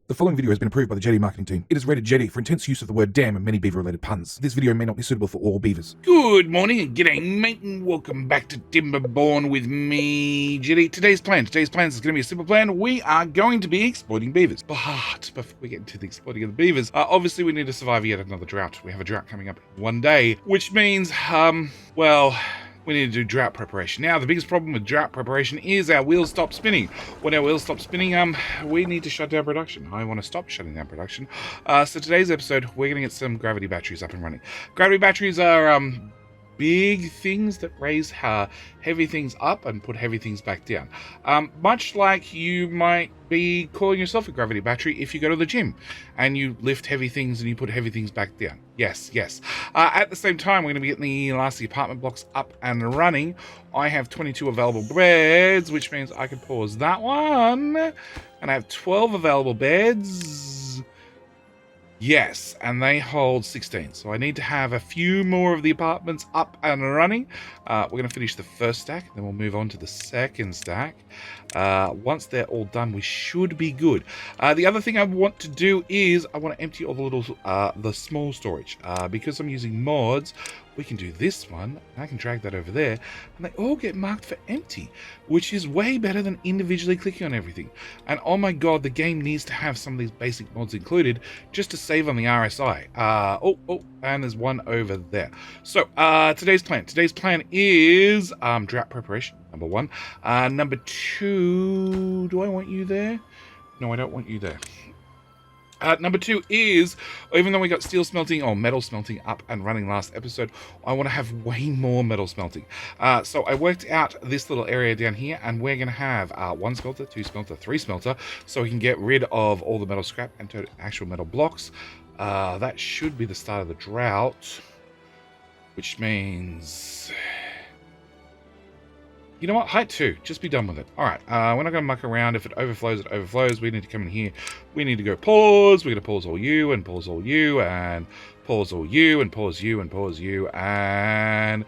The following video has been approved by the Jetty marketing team. It is rated Jetty for intense use of the word damn and many beaver-related puns. This video may not be suitable for all beavers. Good morning and g'day mate, and welcome back to Timberborn with me, Jetty. Today's plan is going to be a simple plan. We are going to be exploiting beavers. But before we get into the exploiting of the beavers, obviously we need to survive yet another drought. We have a drought coming up one day, which means, well, we need to do drought preparation. Now, the biggest problem with drought preparation is our wheels stop spinning. When our wheels stop spinning, we need to shut down production. I want to stop shutting down production. So today's episode, we're going to get some gravity batteries up and running. Gravity batteries are big things that raise heavy things up and put heavy things back down. Much like you might be calling yourself a gravity battery if you go to the gym and you lift heavy things and you put heavy things back down. Yes. At the same time, we're going to be getting the last of the apartment blocks up and running. I have 22 available beds, which means I can pause that one. And I have 12 available beds. Yes, and they hold 16. So I need to have a few more of the apartments up and running. We're going to finish the first stack, then we'll move on to the second stack. Once they're all done, we should be good. The other thing I want to do is I want to empty all the little, the small storage. Because I'm using mods, we can do this one. I can drag that over there, and they all get marked for empty, which is way better than individually clicking on everything. And oh my god, the game needs to have some of these basic mods included just to save on the RSI. And there's one over there. So today's plan is drought preparation, number one. Number two, do I want you there? No, I don't want you there. Number two is, even though we got steel smelting or metal smelting up and running last episode, I want to have way more metal smelting. So I worked out this little area down here, and we're going to have 1 smelter, 2 smelter, 3 smelter, so we can get rid of all the metal scrap and turn it into actual metal blocks. That should be the start of the drought, which means... You know what? Height 2. Just be done with it. Alright, we're not going to muck around. If it overflows, it overflows. We need to come in here. We need to go pause. We're going to pause all you, and pause all you, and pause all you, and pause you, and pause you, and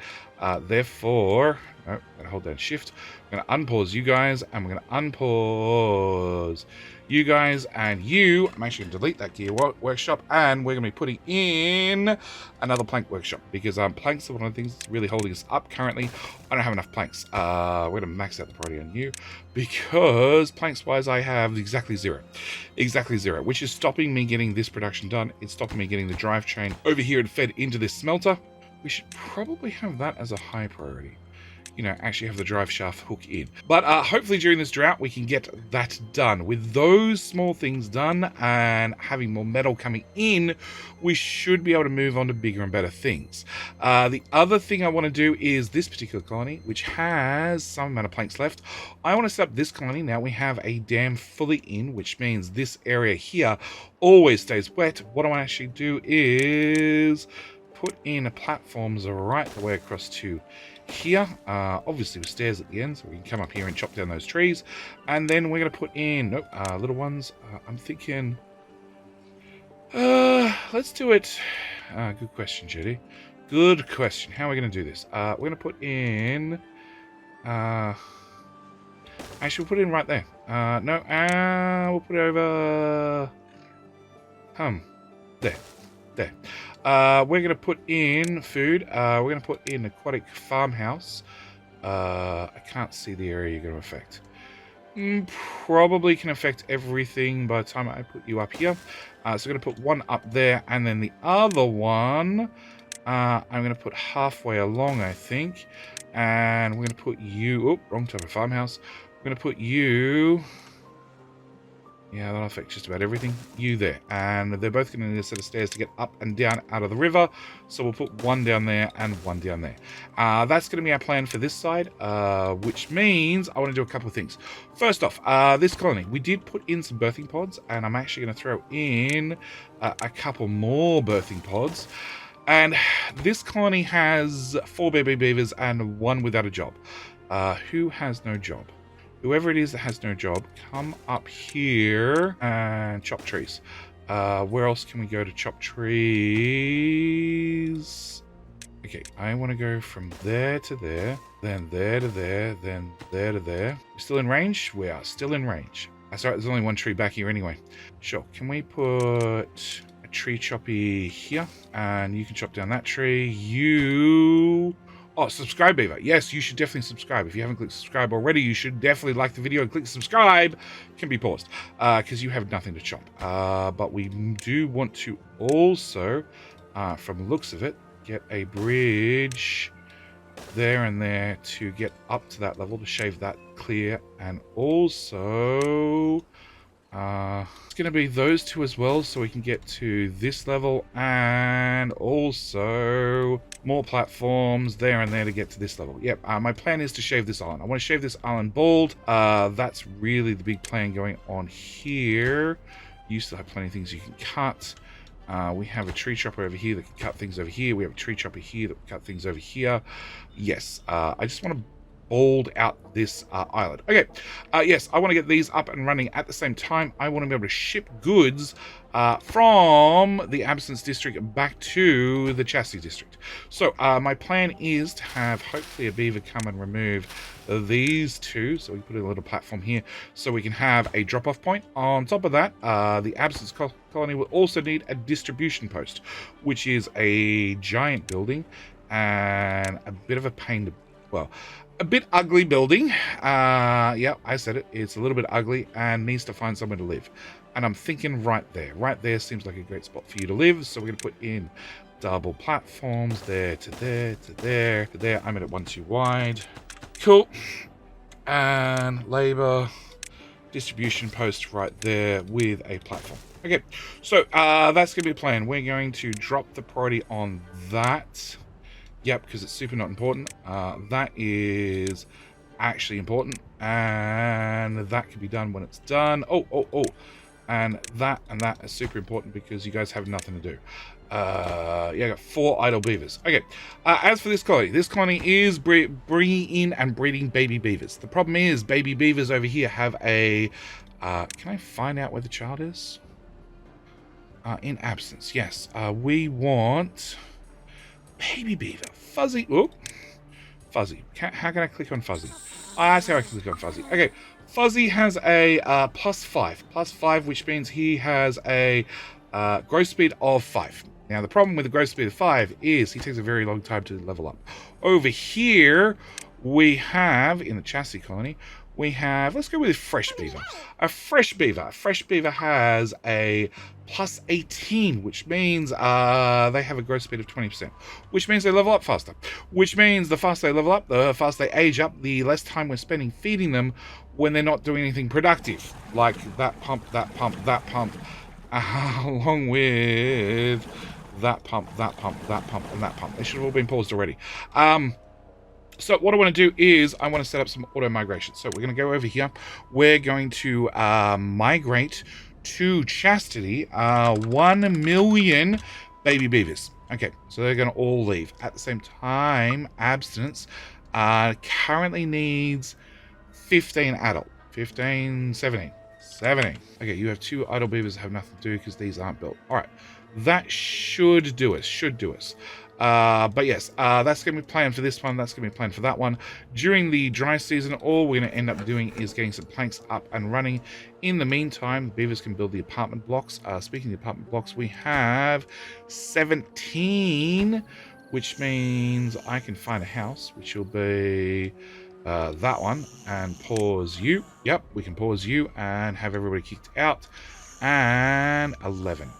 therefore... No, I'm going to hold down shift. I'm going to unpause you guys, and we're going to unpause you guys and you. I'm actually going to delete that gear workshop, and we're going to be putting in another plank workshop, because planks are one of the things that's really holding us up currently. I don't have enough planks. We're going to max out the priority on you, because planks wise I have exactly zero, which is stopping me getting this production done. It's stopping me getting the drive chain over here and fed into this smelter. We should probably have that as a high priority. You know, actually have the drive shaft hook in. But hopefully during this drought, we can get that done. With those small things done and having more metal coming in, we should be able to move on to bigger and better things. The other thing I want to do is this particular colony, which has some amount of planks left. I want to set up this colony. Now we have a dam fully in, which means this area here always stays wet. What I want to actually do is put in platforms right the way across to here, obviously with stairs at the end, so we can come up here and chop down those trees. And then we're going to put in little ones. I'm thinking let's do it. Good question, Jetty. Good question. How are we going to do this? We're going to put in actually we'll put it in right there. We'll put it over there. We're going to put in food. We're going to put in aquatic farmhouse. I can't see the area you're going to affect. Probably can affect everything by the time I put you up here. So we're going to put one up there, and then the other one I'm going to put halfway along, I think. And we're going to put you... Oh, wrong type of farmhouse. We're going to put you... Yeah, that'll affect just about everything. You there. And they're both going to need a set of stairs to get up and down out of the river. So we'll put one down there and one down there. That's going to be our plan for this side, which means I want to do a couple of things. First off, this colony. We did put in some birthing pods, and I'm actually going to throw in a couple more birthing pods. And this colony has 4 baby beavers and 1 without a job. Who has no job? Whoever it is that has no job, come up here and chop trees. Where else can we go to chop trees? Okay, I want to go from there to there, then there to there, then there to there. We're still in range? We are still in range. Sorry, there's only one tree back here anyway. Sure. Can we put a tree choppy here? And you can chop down that tree. You... Oh, subscribe, Beaver. Yes, you should definitely subscribe. If you haven't clicked subscribe already, you should definitely like the video and click subscribe. Can be paused because you have nothing to chop. But we do want to also, from the looks of it, get a bridge there and there to get up to that level to shave that clear. And also... it's going to be those two as well, so we can get to this level, and also more platforms there and there to get to this level. Yep, my plan is to shave this island. I want to shave this island bald. That's really the big plan going on here. You still have plenty of things you can cut. We have a tree chopper over here that can cut things over here. We have a tree chopper here that can cut things over here. Yes, I just want to bald out this island. Okay, yes, I want to get these up and running at the same time. I want to be able to ship goods from the Absence District back to the Chastity District. So my plan is to have hopefully a beaver come and remove these two. So we put a little platform here so we can have a drop-off point. On top of that, the Absence Colony will also need a distribution post, which is a giant building and a bit of a pain to, well, a bit ugly building. Yeah, I said it. It's a little bit ugly and needs to find somewhere to live. And I'm thinking right there. Right there seems like a great spot for you to live. So we're going to put in double platforms there to there to there to there. I'm at 1 2 wide. Cool. And labor distribution post right there with a platform. Okay, so that's going to be a plan. We're going to drop the priority on that. Yep, because it's super not important. That is actually important, and that can be done when it's done. Oh, and that is super important because you guys have nothing to do. Yeah, I got 4 idle beavers. Okay, as for this colony is bringing in and breeding baby beavers. The problem is baby beavers over here have a... can I find out where the child is? In Absence, yes. We want... Baby beaver. Fuzzy. Oh, Fuzzy. How can I click on Fuzzy? That's how I can click on Fuzzy. Okay. Fuzzy has a +5, which means he has a growth speed of 5. Now, the problem with the growth speed of 5 is he takes a very long time to level up. Over here, we have, in the Chastity Colony, we have, let's go with a fresh beaver. A fresh beaver has a +18, which means they have a growth speed of 20%, which means they level up faster, which means the faster they level up, the faster they age up, the less time we're spending feeding them when they're not doing anything productive, like that pump, along with that pump, and that pump. They should have all been paused already. So what I want to do is I want to set up some auto migration. So we're going to go over here. We're going to migrate to Chastity 1 million baby beavers. Okay, so they're going to all leave. At the same time, Abstinence currently needs 15 adult. 15, 17. Okay, you have 2 idle beavers that have nothing to do because these aren't built. All right, that should do us. But yes, that's going to be planned for this one. That's going to be planned for that one. During the dry season, all we're going to end up doing is getting some planks up and running. In the meantime, the beavers can build the apartment blocks. Speaking of the apartment blocks, we have 17, which means I can find a house, which will be that one, and pause you. Yep, we can pause you and have everybody kicked out. And 11.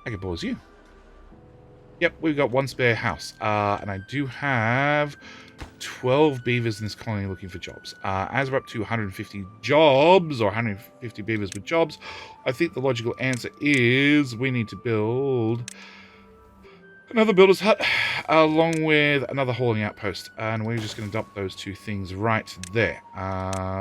I can pause you. Yep, we've got 1 spare house. And I do have 12 beavers in this colony looking for jobs. As we're up to 150 jobs, or 150 beavers with jobs, I think the logical answer is we need to build another builder's hut along with another hauling outpost. And we're just going to dump those 2 things right there.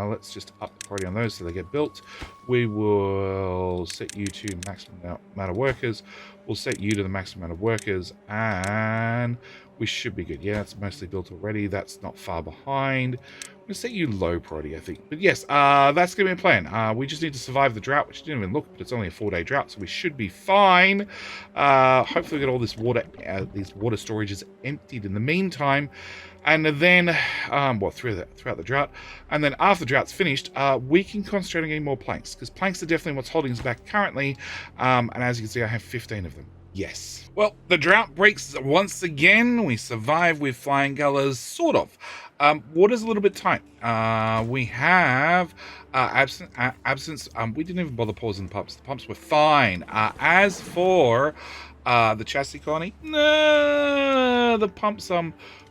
Let's just up the priority on those so they get built. We will set you to maximum amount of workers. We'll set you to the maximum amount of workers, and we should be good. Yeah, it's mostly built already. That's not far behind. I'm going to set you low priority, I think. But yes, that's going to be a plan. We just need to survive the drought, which didn't even look, but it's only a 4-day drought, so we should be fine. Hopefully we get all this water, these water storages emptied in the meantime. And then, well, throughout the drought. And then after the drought's finished, we can concentrate on getting more planks, because planks are definitely what's holding us back currently. And as you can see, I have 15 of them. Yes. Well, the drought breaks once again. We survive with flying colors, sort of. Water's a little bit tight. We have absence. We didn't even bother pausing the pumps. The pumps were fine. As for the chassis colony, no, the pumps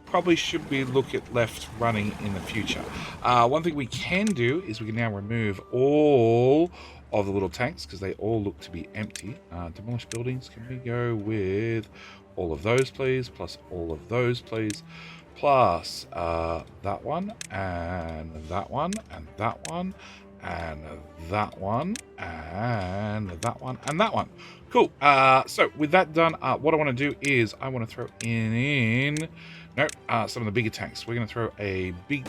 probably should be look at left running in the future. One thing we can do is we can now remove all of the little tanks because they all look to be empty. Demolish buildings, can we go with all of those please, plus all of those please, plus that one and that one and that one and that one and that one and that one. Cool. So with that done, what I want to do is I want to throw in some of the bigger tanks. We're going to throw a big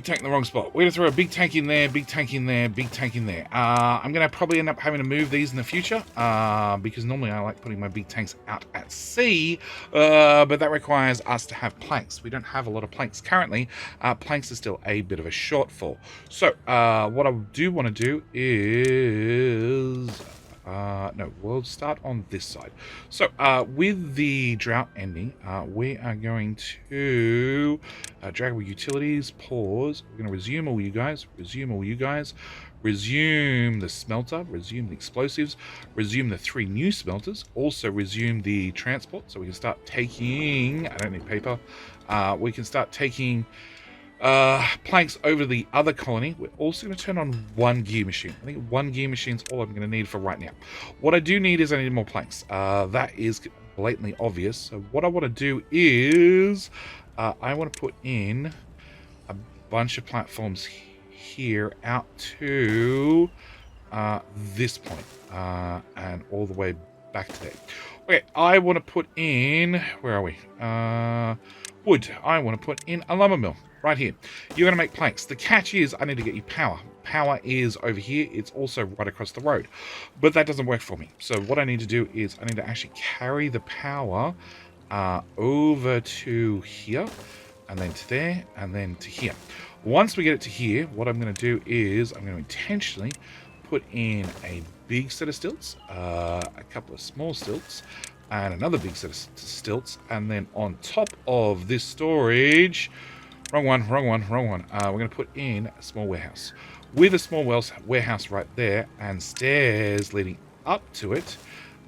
tank in the wrong spot. We're going to throw a big tank in there, big tank in there, big tank in there. I'm going to probably end up having to move these in the future because normally I like putting my big tanks out at sea, but that requires us to have planks. We don't have a lot of planks currently. Planks are still a bit of a shortfall. So what I do want to do is... no, we'll start on this side. So, with the drought ending, we are going to drag our utilities, pause. We're going to resume all you guys, resume the smelter, resume the explosives, resume the 3 new smelters, also resume the transport, so we can start taking, I don't need paper, we can start taking planks over the other colony. We're also going to turn on 1 gear machine. I think 1 gear machine is all I'm going to need for right now. What I do need is I need more planks. That is blatantly obvious. So what I want to do is I want to put in a bunch of platforms here out to this point and all the way back to there. Okay, I want to put in, where are we? Wood. I want to put in a lumber mill. Right here. You're going to make planks. The catch is I need to get you power. Power is over here. It's also right across the road. But that doesn't work for me. So what I need to do is I need to actually carry the power over to here, and then to there, and then to here. Once we get it to here, what I'm going to do is I'm going to intentionally put in a big set of stilts, a couple of small stilts, and another big set of stilts, and then on top of this storage... Wrong one. We're going to put in a small warehouse. With a small warehouse right there and stairs leading up to it,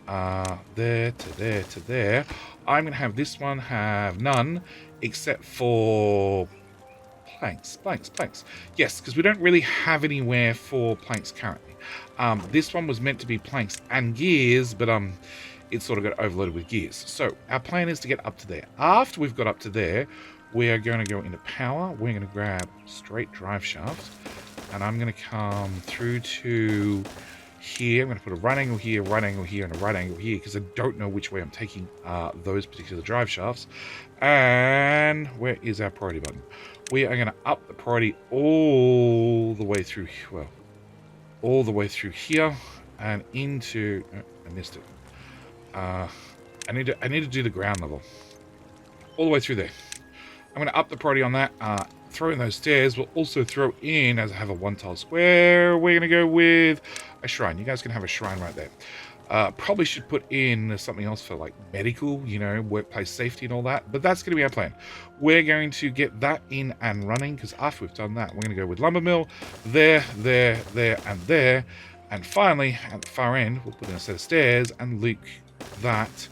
there to there to there, I'm going to have this one have none except for planks. Yes, because we don't really have anywhere for planks currently. This one was meant to be planks and gears, but it sort of got overloaded with gears. So our plan is to get up to there. After we've got up to there, we are going to go into power. We're going to grab straight drive shaft, and I'm going to come through to here. I'm going to put a right angle here, and a right angle here, because I don't know which way I'm taking those particular drive shafts. And where is our priority button? We are going to up the priority all the way through, well, all the way through here and into, oh, I missed it. I need to do the ground level all the way through there. I'm going to up the priority on that. Throw in those stairs. We'll also throw in, as I have a 1-tile square, we're going to go with a shrine. You guys can have a shrine right there. Probably should put in something else for like medical, you know, workplace safety and all that. But that's going to be our plan. We're going to get that in and running, because after we've done that, we're going to go with lumber mill there, and there. And finally, at the far end, we'll put in a set of stairs and loop that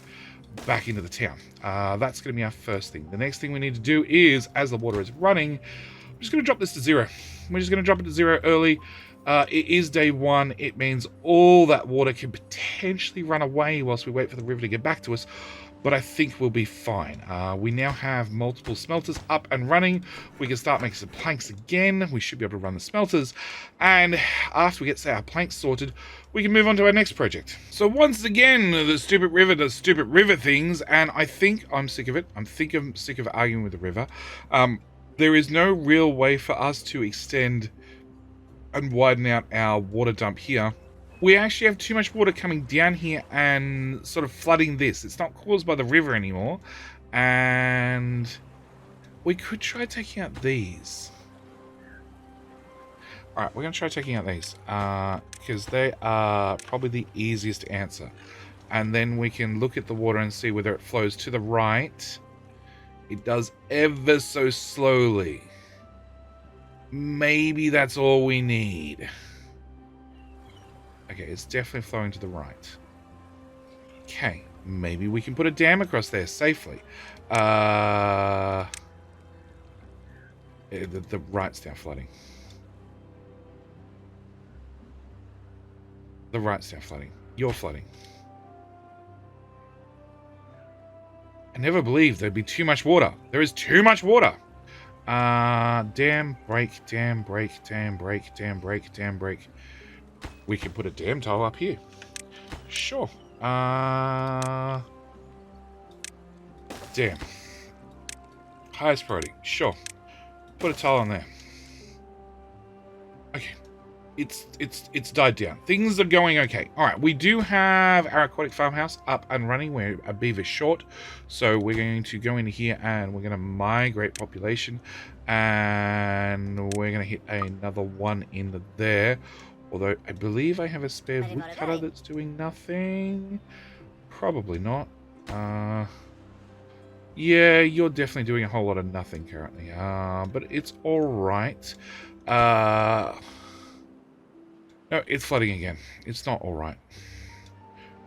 back into the town. That's going to be our first thing. The next thing we need to do is, as the water is running, I'm just going to drop this to 0. We're just going to drop it to 0 early. It is day 1. It means all that water can potentially run away whilst we wait for the river to get back to us. But I think we'll be fine. We now have multiple smelters up and running. We can start making some planks again. We should be able to run the smelters. And after we get our planks sorted, we can move on to our next project. So once again, the stupid river does stupid river things. And I think I'm sick of it. I'm sick of arguing with the river. there is no real way for us to extend and widen out our water dump here. We actually have too much water coming down here and sort of flooding this. It's not caused by the river anymore. And we could try taking out these. Alright, we're going to try taking out these. Because they are probably the easiest to answer. And then we can look at the water and see whether it flows to the right. It does ever so slowly. Maybe that's all we need. Okay, it's definitely flowing to the right. Okay, maybe we can put a dam across there safely. The right's now flooding. The right's now flooding. You're flooding. I never believed there'd be too much water. There is too much water. Dam, break, dam, break, dam, break, dam, break, dam, break. We can put a dam tile up here. Sure. Dam. Highest priority. Sure. Put a tile on there. Okay. It's died down. Things are going okay. Alright, we do have our aquatic farmhouse up and running. We're a beaver short. So we're going to go into here and we're going to migrate population. And we're going to hit another one in there. Although I believe I have a spare woodcutter that's doing nothing. Probably not. Yeah, you're definitely doing a whole lot of nothing currently. But it's alright. No, it's flooding again. It's not alright.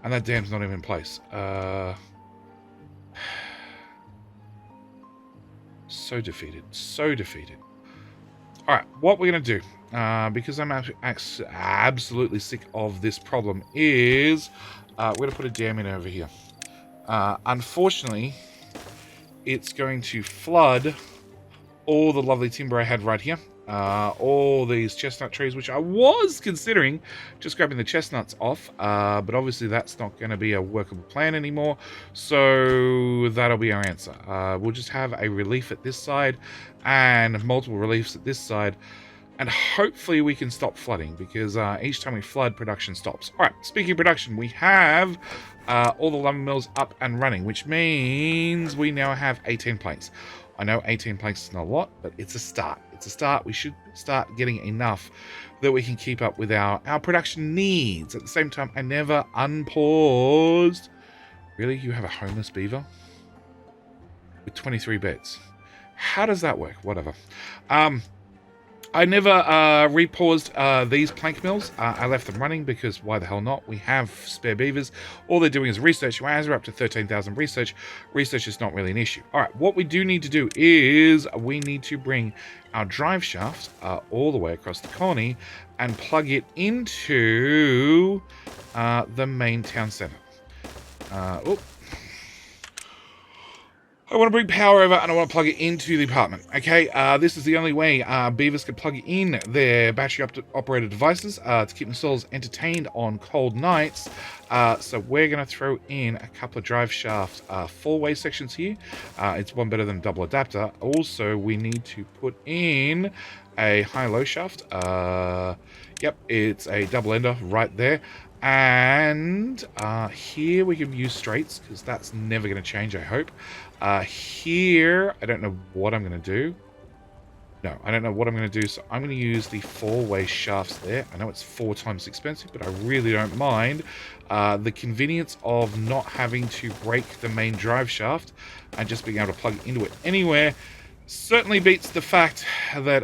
And that dam's not even in place. So defeated. So defeated. Alright, what we're going to do, because I'm absolutely sick of this problem, is we're going to put a dam in over here. Unfortunately, it's going to flood all the lovely timber I had right here. All these chestnut trees, which I was considering just grabbing the chestnuts off, but obviously that's not going to be a workable plan anymore, so that'll be our answer. We'll just have a relief at this side and multiple reliefs at this side, and hopefully we can stop flooding, because each time we flood, production stops. Alright, speaking of production, we have all the lumber mills up and running, which means we now have 18 planks. I know 18 planks is not a lot, but it's a start. It's a start. We should start getting enough that we can keep up with our production needs. At the same time, I never unpaused. Really? You have a homeless beaver? With 23 beds. How does that work? Whatever. I never repaused these plank mills. I left them running because why the hell not? We have spare beavers. All they're doing is research. As we're up to 13,000 research is not really an issue. All right, what we do need to do is we need to bring our drive shaft all the way across the colony and plug it into the main town center. I want to bring power over and I want to plug it into the apartment. Okay, this is the only way beavers can plug in their battery-operated devices to keep themselves entertained on cold nights. So we're going to throw in a couple of drive shaft four-way sections here. It's one better than a double adapter. Also, we need to put in a high-low shaft. Yep, it's a double ender right there. And here we can use straights because that's never going to change, I hope. Here, I don't know what I'm going to do. No, I don't know what I'm going to do, so I'm going to use the four-way shafts there. I know it's 4 times expensive, but I really don't mind. The convenience of not having to break the main drive shaft and just being able to plug it into it anywhere certainly beats the fact that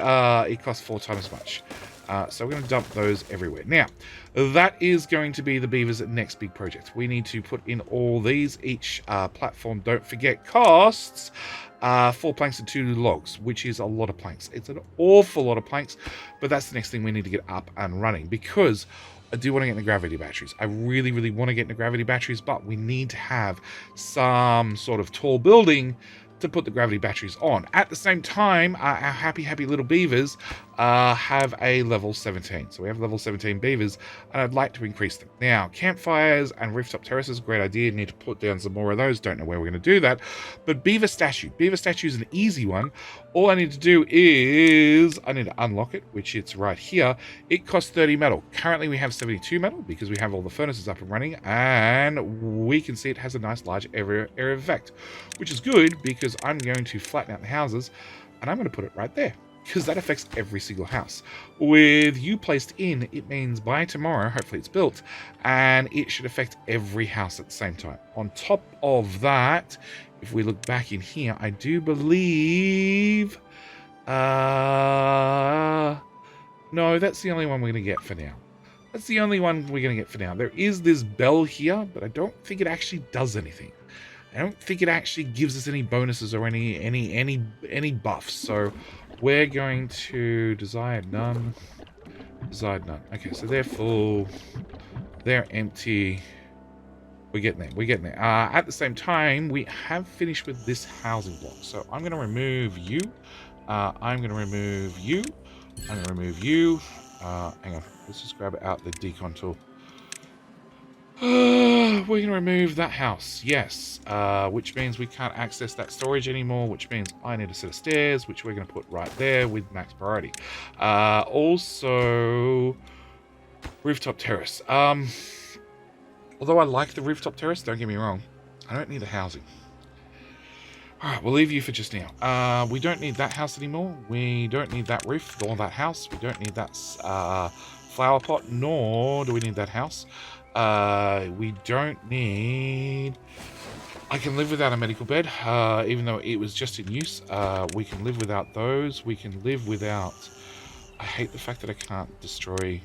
it costs 4 times as much. So we're going to dump those everywhere. Now, that is going to be the Beavers' next big project. We need to put in all these. Each platform, don't forget, costs 4 planks and 2 logs, which is a lot of planks. It's an awful lot of planks, but that's the next thing we need to get up and running, because I do want to get into gravity batteries. I really, really want to get into gravity batteries, but we need to have some sort of tall building to put the gravity batteries on. At the same time, our happy little beavers have a level 17. So we have level 17 beavers, and I'd like to increase them. Now, campfires and rooftop terraces, great idea. Need to put down some more of those. Don't know where we're going to do that. But beaver statue. Beaver statue is an easy one. All I need to do is I need to unlock it, which it's right here. It costs 30 metal. Currently, we have 72 metal because we have all the furnaces up and running, and we can see it has a nice large area of effect, which is good because I'm going to flatten out the houses, and I'm going to put it right there because that affects every single house. With you placed in, it means by tomorrow, hopefully it's built, and it should affect every house at the same time. On top of that, if we look back in here, I do believe... no, that's the only one we're going to get for now. That's the only one we're going to get for now. There is this bell here, but I don't think it actually does anything. I don't think it actually gives us any bonuses or any buffs. So we're going to desired none. Desired none. Okay, so they're full. They're empty. We're getting there. We're getting there. At the same time, we have finished with this housing block. So I'm going to remove you. I'm going to remove you. I'm going to remove you. Hang on. Let's just grab it out the decon tool. We're going to remove that house. Yes. Which means we can't access that storage anymore, which means I need a set of stairs, which we're going to put right there with max priority. Also, rooftop terrace. Although I like the rooftop terrace, don't get me wrong, I don't need the housing. Alright, we'll leave you for just now. We don't need that house anymore. We don't need that roof or that house. We don't need that flower pot, nor do we need that house. We don't need... I can live without a medical bed, even though it was just in use. We can live without those. We can live without... I hate the fact that I can't destroy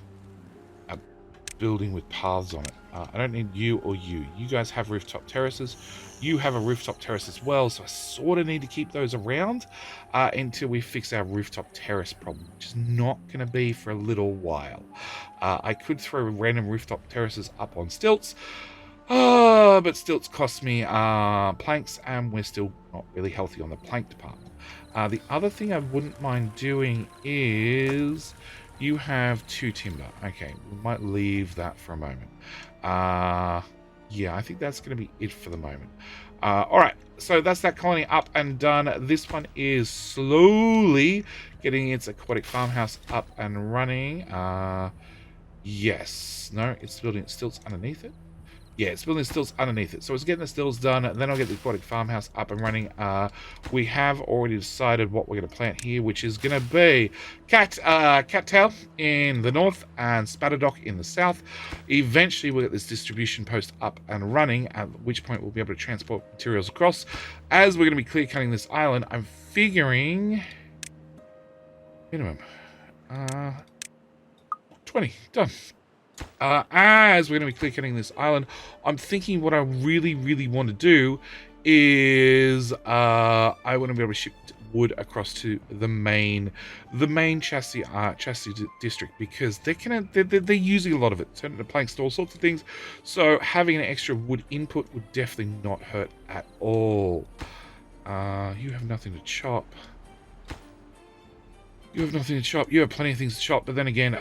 a building with paths on it. I don't need you or you. You guys have rooftop terraces. You have a rooftop terrace as well, so I sort of need to keep those around until we fix our rooftop terrace problem, which is not going to be for a little while. I could throw random rooftop terraces up on stilts, but stilts cost me planks, and we're still not really healthy on the plank department. The other thing I wouldn't mind doing is... You have 2 timber. Okay, we might leave that for a moment. Yeah, I think that's going to be it for the moment. Alright, so that's that colony up and done. This one is slowly getting its aquatic farmhouse up and running. Yes. No, it's building stilts underneath it. Yeah, it's building stills underneath it. So it's getting the stills done, and then I'll get the aquatic farmhouse up and running. We have already decided what we're going to plant here, which is going to be cattail in the north and spatterdock in the south. Eventually, we'll get this distribution post up and running, at which point we'll be able to transport materials across. As we're going to be clear cutting this island, I'm figuring minimum 20 done. As we're going to be clear cutting this island, I'm thinking what I really want to do is I want to be able to ship wood across to the main chassis district, because they're using a lot of it, turning into planks and all sorts of things. So having an extra wood input would definitely not hurt at all. You have nothing to chop. You have nothing to chop. You have plenty of things to chop, but then again,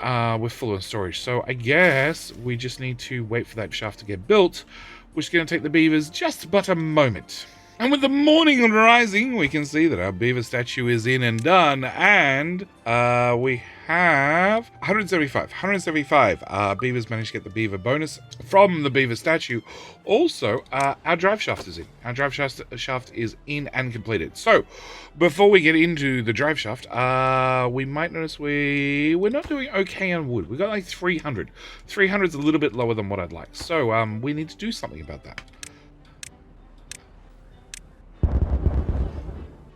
we're full of storage. So I guess we just need to wait for that shaft to get built, which is going to take the beavers just but a moment. And with the morning rising, we can see that our beaver statue is in and done, and we have 175. Beavers managed to get the beaver bonus from the beaver statue. Also, our drive shaft is in. Our drive shaft is in and completed. So, before we get into the drive shaft, we might notice we're not doing okay on wood. We got like 300. 300 is a little bit lower than what I'd like. So, we need to do something about that.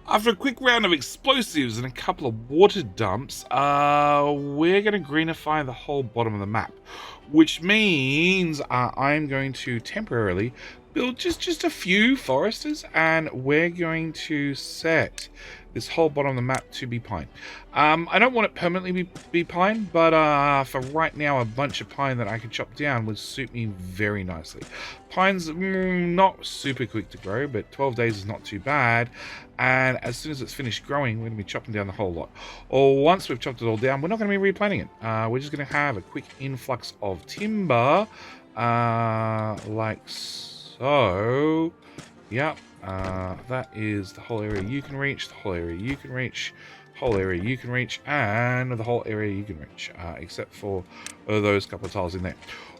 After a quick round of explosives and a couple of water dumps, we're going to greenify the whole bottom of the map, which means I'm going to temporarily build just a few foresters, and we're going to set this whole bottom of the map to be pine. I don't want it permanently be pine, but for right now, a bunch of pine that I can chop down would suit me very nicely. Pine's not super quick to grow, but 12 days is not too bad. And as soon as it's finished growing, we're going to be chopping down the whole lot. Or once we've chopped it all down, we're not going to be replanting it. We're just going to have a quick influx of timber, like so. Yep. That is the whole area you can reach, the whole area you can reach, whole area you can reach, and the whole area you can reach, except for those couple of tiles in there.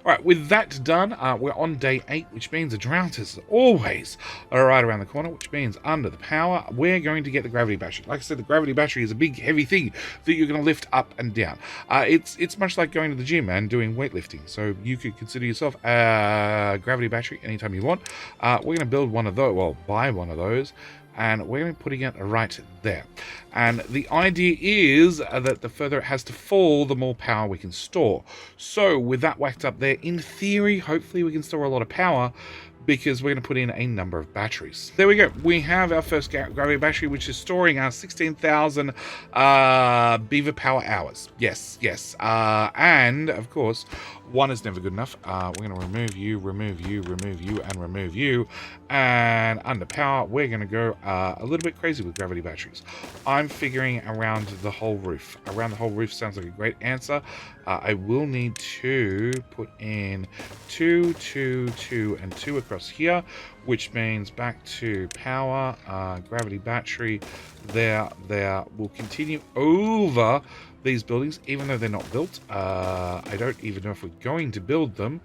Alright, with that done, we're on day 8, which means the drought is always right around the corner, which means under the power, we're going to get the gravity battery. Like I said, the gravity battery is a big, heavy thing that you're going to lift up and down. It's much like going to the gym and doing weightlifting, so you could consider yourself a gravity battery anytime you want. We're going to build one of those, well, buy one of those, and we're going to be putting it right there. And the idea is that the further it has to fall, the more power we can store. So with that whacked up there, in theory, hopefully we can store a lot of power, because we're going to put in a number of batteries. There we go. We have our first gravity battery, which is storing our 16,000 Beaver power hours. Yes. And, of course, one is never good enough. We're going to remove you, and remove you. And under power, we're going to go a little bit crazy with gravity batteries. I'm figuring around the whole roof. Around the whole roof sounds like a great answer. I will need to put in 2, 2, 2, and 2 across here, which means back to power, gravity battery, there. We'll continue over these buildings, even though they're not built. I don't even know if we're going to build them.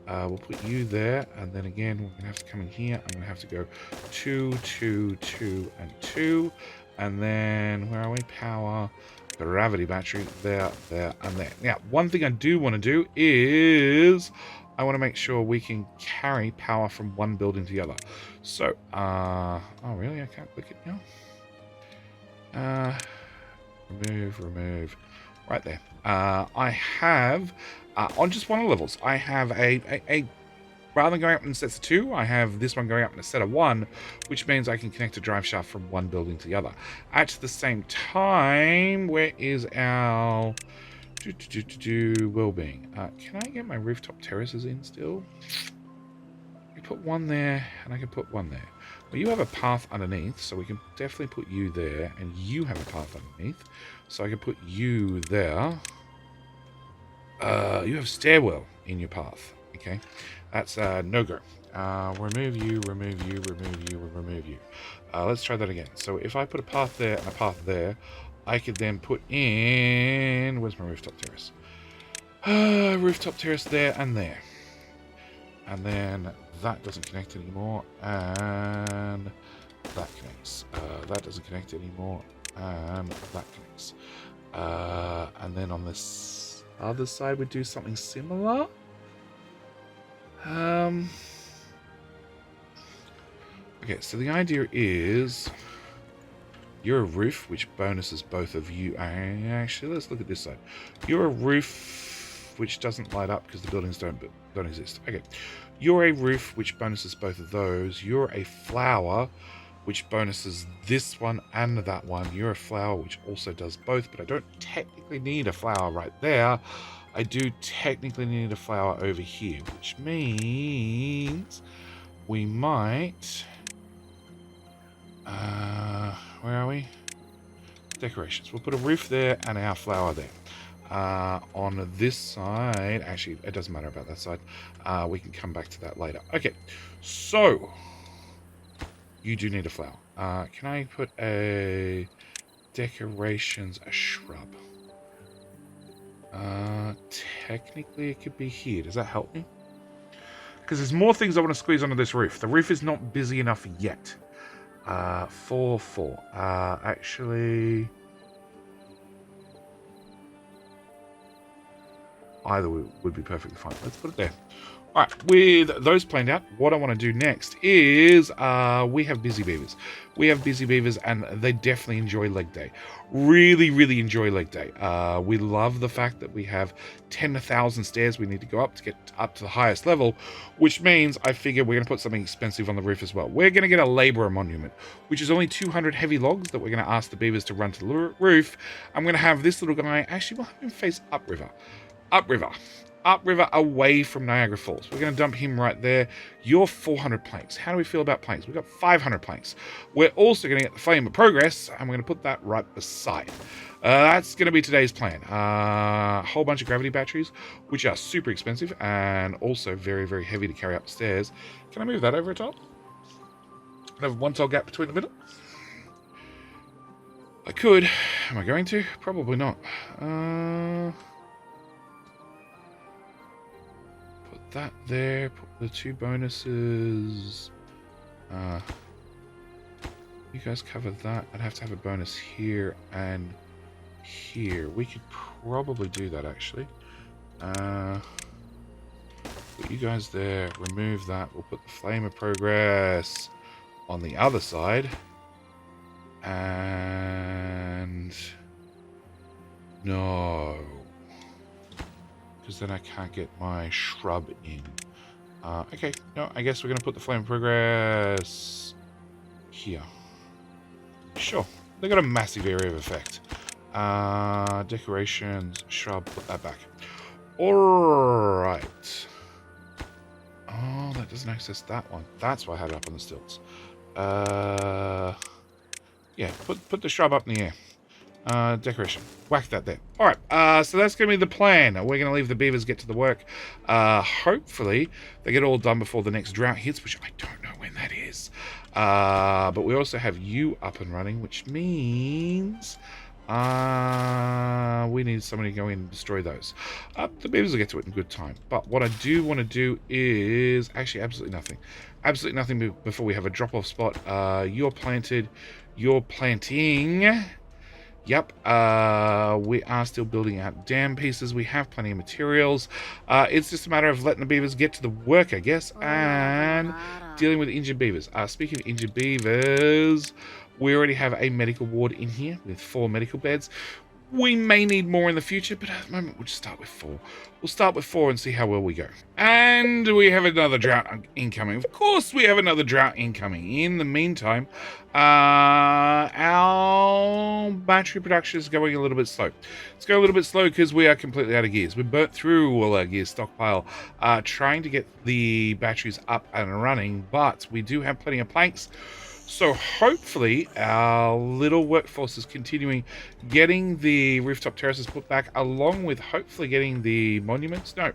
We'll put you there, and then again, we're going to have to come in here. I'm going to have to go 2, 2, 2, and 2. And then, where are we? Power, gravity battery, there, and there. Now, one thing I do want to do is I want to make sure we can carry power from one building to the other. So, oh really? I can't click it now? Remove. Right there. I have, on just one of the levels, I have a rather than going up in sets of 2, I have this one going up in a set of 1, which means I can connect a drive shaft from one building to the other. At the same time, where is our well-being? Can I get my rooftop terraces in still? I can put one there, and I can put one there. Well, you have a path underneath, so we can definitely put you there, and you have a path underneath, so I can put you there. You have stairwell in your path, okay? That's no-go. Remove you. Let's try that again. So if I put a path there and a path there, I could then put in... Where's my rooftop terrace? Rooftop terrace there and there. And then that doesn't connect anymore, and that connects. That doesn't connect anymore, and that connects. And then on this other side, we do something similar. Okay, so the idea is you're a roof, which bonuses both of you. Actually, let's look at this side. You're a roof, which doesn't light up because the buildings don't exist. Okay, you're a roof, which bonuses both of those. You're a flower, which bonuses this one and that one. You're a flower, which also does both, but I don't technically need a flower right there. I do technically need a flower over here, which means we might... where are we? Decorations. We'll put a roof there and our flower there. On this side, actually, it doesn't matter about that side. We can come back to that later. Okay, so you do need a flower. Can I put a decorations, a shrub? Technically, it could be here. Does that help me? Because there's more things I want to squeeze onto this roof. The roof is not busy enough yet. 4. Actually, either would be perfectly fine. Let's put it there. All right, with those planned out, what I want to do next is we have busy beavers. We have busy beavers, and they definitely enjoy leg day. Really, really enjoy leg day. We love the fact that we have 10,000 stairs we need to go up to get up to the highest level, which means I figure we're going to put something expensive on the roof as well. We're going to get a laborer monument, which is only 200 heavy logs that we're going to ask the beavers to run to the roof. I'm going to have this little guy, actually, we'll have him face upriver. Upriver away from Niagara Falls. We're going to dump him right there. You're 400 planks. How do we feel about planks? We've got 500 planks. We're also going to get the Flame of Progress, and we're going to put that right beside. That's going to be today's plan. A whole bunch of gravity batteries, which are super expensive and also very, very heavy to carry up the stairs. Can I move that over a tile? I have one tile gap between the middle. I could. Am I going to? Probably not. That there, put the 2 bonuses. You guys cover that. I'd have to have a bonus here and here. We could probably do that actually. Put you guys there, remove that. We'll put the Flame of Progress on the other side. And no. Because then I can't get my shrub in. Okay, no, I guess we're going to put the Flame of Progress here. Sure, they got a massive area of effect. Decorations, shrub, put that back. Alright. Oh, that doesn't access that one. That's why I had it up on the stilts. Yeah, put the shrub up in the air. Decoration. Whack that there. Alright, so that's going to be the plan. We're going to leave the beavers get to the work. Hopefully, they get all done before the next drought hits, which I don't know when that is. But we also have you up and running, which means we need somebody to go in and destroy those. The beavers will get to it in good time. But what I do want to do is actually absolutely nothing. Absolutely nothing before we have a drop-off spot. You're planted. You're planting. Yep, we are still building out dam pieces. We have plenty of materials. It's just a matter of letting the beavers get to the work, I guess, and dealing with injured beavers. Speaking of injured beavers, we already have a medical ward in here with 4 medical beds. We may need more in the future, but at the moment we'll just start with 4. We'll start with 4 and see how well we go. And we have another drought incoming. Of course we have another drought incoming. In the meantime, our battery production is going a little bit slow. It's going a little bit slow because we are completely out of gears. We burnt through all our gear stockpile trying to get the batteries up and running, but we do have plenty of planks. So hopefully our little workforce is continuing getting the rooftop terraces put back, along with hopefully getting the monuments. No,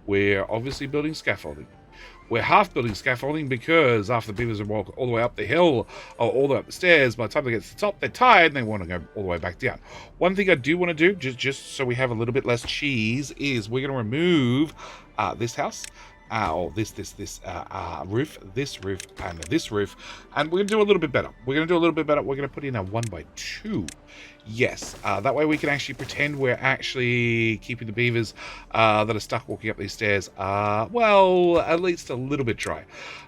we're obviously building scaffolding. We're half building scaffolding because after the beavers have walked all the way up the hill or all the way up the stairs, by the time they get to the top, they're tired and they want to go all the way back down. One thing I do want to do, just so we have a little bit less cheese, is we're going to remove this house. This roof, this roof, and this roof. And we're going to do a little bit better. We're going to put in a 1x2. Yes, that way we can actually pretend we're actually keeping the beavers that are stuck walking up these stairs, well, at least a little bit dry.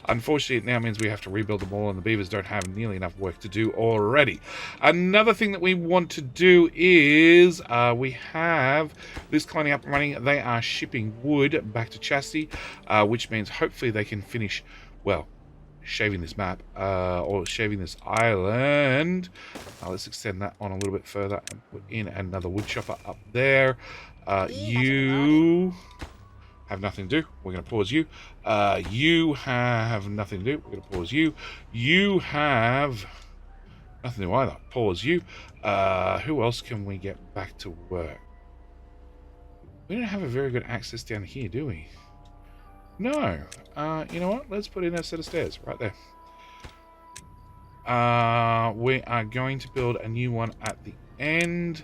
Unfortunately, it now means we have to rebuild them all, and the beavers don't have nearly enough work to do already. Another thing that we want to do is we have this colony up and running. They are shipping wood back to Chastity, which means hopefully they can finish, well, shaving this map or shaving this island. Let's extend that on a little bit further and put in another wood chopper up there. You have nothing to do. We're going to pause you. You have nothing to do. We're going to pause you. You have nothing to do either. Pause you. Who else can we get back to work? We don't have a very good access down here, do we? No. You know what? Let's put in a set of stairs right there. We are going to build a new one at the end.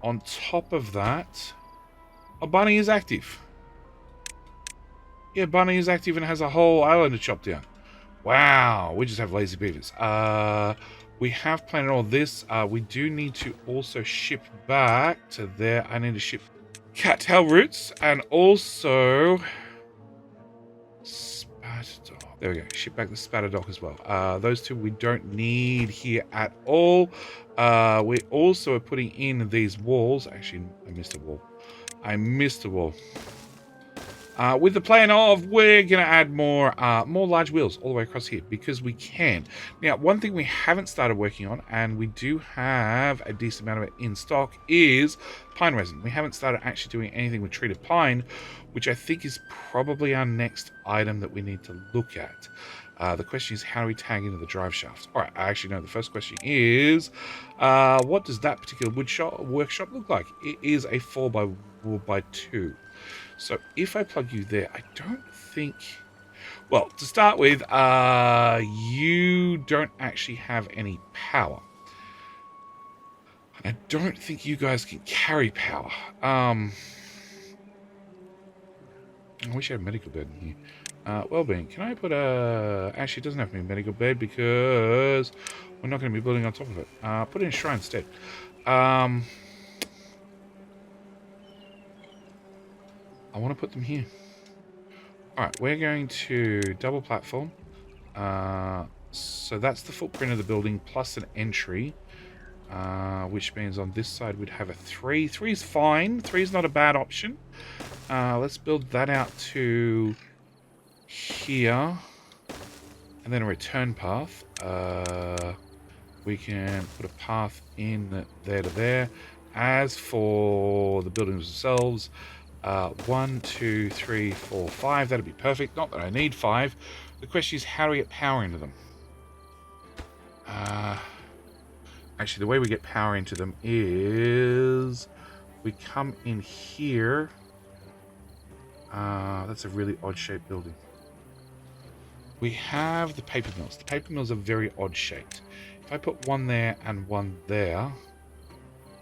On top of that, Bunny is active. Yeah, Bunny is active and has a whole island to chop down. Wow, we just have lazy beavers. We have planned all this. We do need to also ship back to there. I need to ship cattail roots and also dock. There we go. Ship back the spatter dock as well. Those two we don't need here at all. We also are putting in these walls. Actually, I missed a wall. With the plan of we're going to add more large wheels all the way across here because we can. Now, one thing we haven't started working on, and we do have a decent amount of it in stock, is pine resin. We haven't started actually doing anything with treated pine, which I think is probably our next item that we need to look at. The question is, how do we tag into the drive shafts? All right, I actually know the first question is, what does that particular workshop look like? It is a 4x2. So if I plug you there, I don't think... Well, to start with, you don't actually have any power. I don't think you guys can carry power. I wish I had a medical bed in here. Well-being. Can I put a... Actually, it doesn't have to be a medical bed because we're not going to be building on top of it. Put in a shrine instead. I want to put them here. Alright, we're going to double platform. So that's the footprint of the building plus an entry. Which means on this side we'd have a 3. 3 is fine. 3 is not a bad option. Let's build that out to here. And then a return path. We can put a path in there to there. As for the buildings themselves... 1, 2, 3, 4, 5. That'd be perfect. Not that I need 5. The question is, how do we get power into them? Actually, the way we get power into them is we come in here. That's a really odd-shaped building. We have the paper mills. The paper mills are very odd-shaped. If I put one there and one there,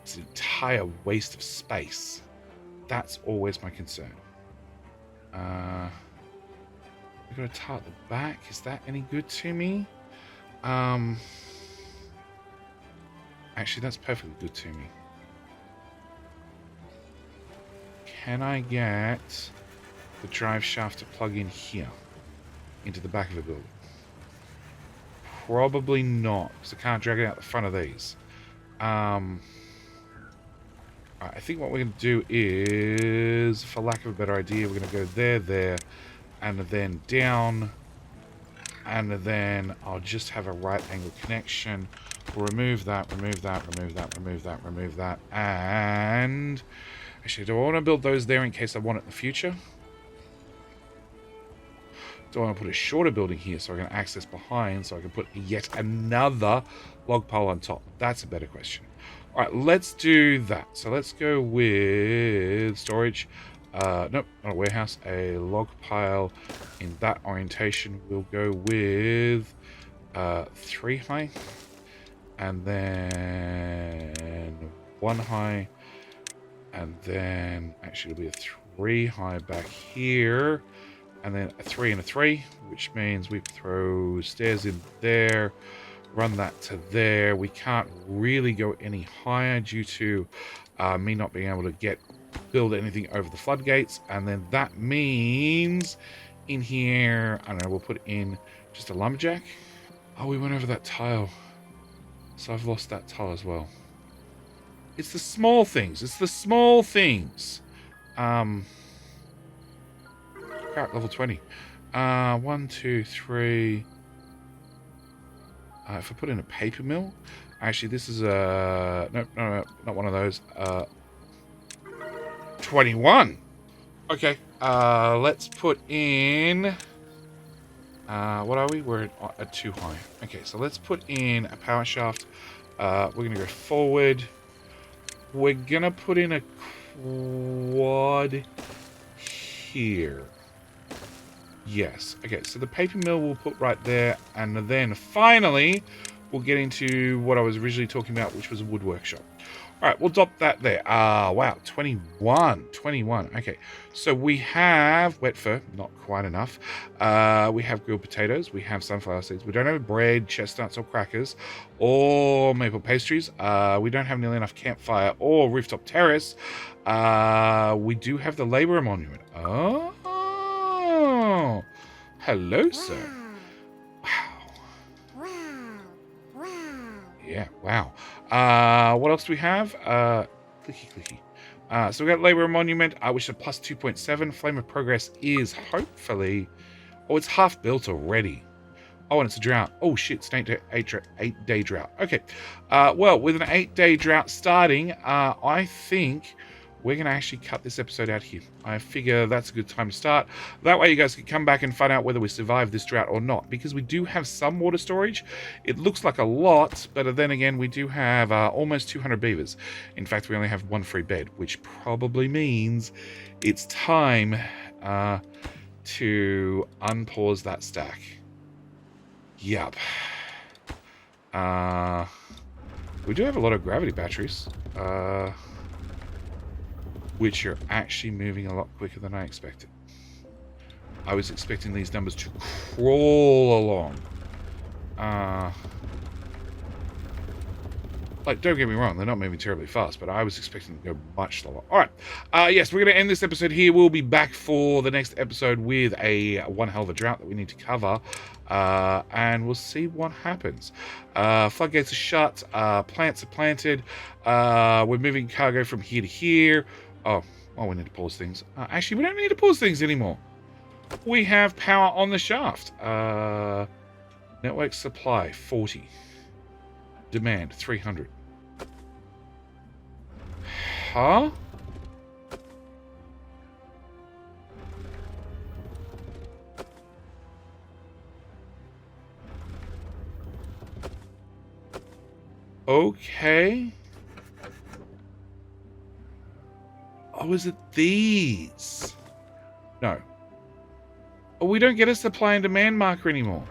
it's an entire waste of space. That's always my concern. We've got a tile at the back. Is that any good to me? Actually, that's perfectly good to me. Can I get the drive shaft to plug in here? Into the back of the building? Probably not, because I can't drag it out the front of these. I think what we're going to do is, for lack of a better idea, we're going to go there, and then down, and then I'll just have a right angle connection. We'll remove that, and... Actually, do I want to build those there in case I want it in the future? Do I want to put a shorter building here so I can access behind, so I can put yet another log pile on top? That's a better question. Alright, let's do that. So let's go with storage. Nope, not a warehouse. A log pile in that orientation. We'll go with 3 high. And then 1 high. And then actually it'll be a 3 high back here. And then a 3 and a 3. Which means we throw stairs in there. Run that to there. We can't really go any higher due to me not being able to build anything over the floodgates. And then that means in here, I don't know, we'll put in just a lumberjack. Oh, we went over that tile. So I've lost that tile as well. It's the small things. It's the small things. Crap, level 20. 1, 2, 3... if I put in a paper mill, actually this is a no, not one of those. 21. Okay, let's put in. What are we? We're at 2 high. Okay, so let's put in a power shaft. We're gonna go forward. We're gonna put in a quad here. Yes. Okay, so the paper mill we'll put right there, and then finally we'll get into what I was originally talking about, which was a wood workshop. Alright, we'll drop that there. Wow, 21. Okay, so we have wet fur, not quite enough. We have grilled potatoes, we have sunflower seeds. We don't have bread, chestnuts, or crackers, or maple pastries. We don't have nearly enough campfire or rooftop terrace. We do have the labor monument. Oh, Hello, sir. Wow. Yeah, wow. What else do we have? Clicky. So we got Labor Monument, which is a plus 2.7. Flame of Progress is hopefully... Oh, it's half built already. Oh, and it's a drought. Oh, shit, it's an 8-day drought. Okay. Well, with an 8-day drought starting, I think we're going to actually cut this episode out here. I figure that's a good time to start. That way you guys can come back and find out whether we survive this drought or not. Because we do have some water storage. It looks like a lot, but then again, we do have almost 200 beavers. In fact, we only have one free bed, which probably means it's time to unpause that stack. Yup. We do have a lot of gravity batteries. Which are actually moving a lot quicker than I expected. I was expecting these numbers to crawl along. Like, don't get me wrong, they're not moving terribly fast, but I was expecting them to go much slower. All right. Yes, we're going to end this episode here. We'll be back for the next episode with one hell of a drought that we need to cover. And we'll see what happens. Floodgates are shut. Plants are planted. We're moving cargo from here to here. Oh, we need to pause things. Actually, we don't need to pause things anymore. We have power on the shaft. Network supply, 40. Demand, 300. Huh? Okay. Oh, is it these? No. Oh, we don't get a supply and demand marker anymore.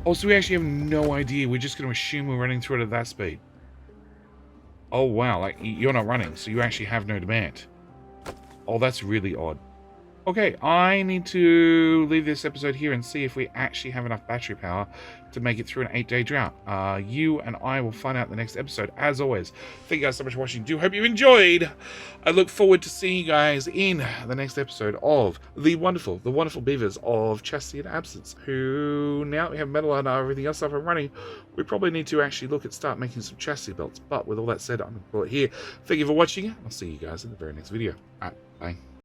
Oh, so we actually have no idea. We're just going to assume we're running through it at that speed. Oh, wow. Like, you're not running, so you actually have no demand. Oh, that's really odd. Okay, I need to leave this episode here and see if we actually have enough battery power to make it through an 8-day drought. You and I will find out in the next episode. As always, thank you guys so much for watching. Do hope you enjoyed. I look forward to seeing you guys in the next episode of the wonderful Beavers of Chastity and Absence, who, now that we have metal and everything else up and running, we probably need to actually start making some chastity belts. But with all that said, I'm going to call it here. Thank you for watching. I'll see you guys in the very next video. All right, bye.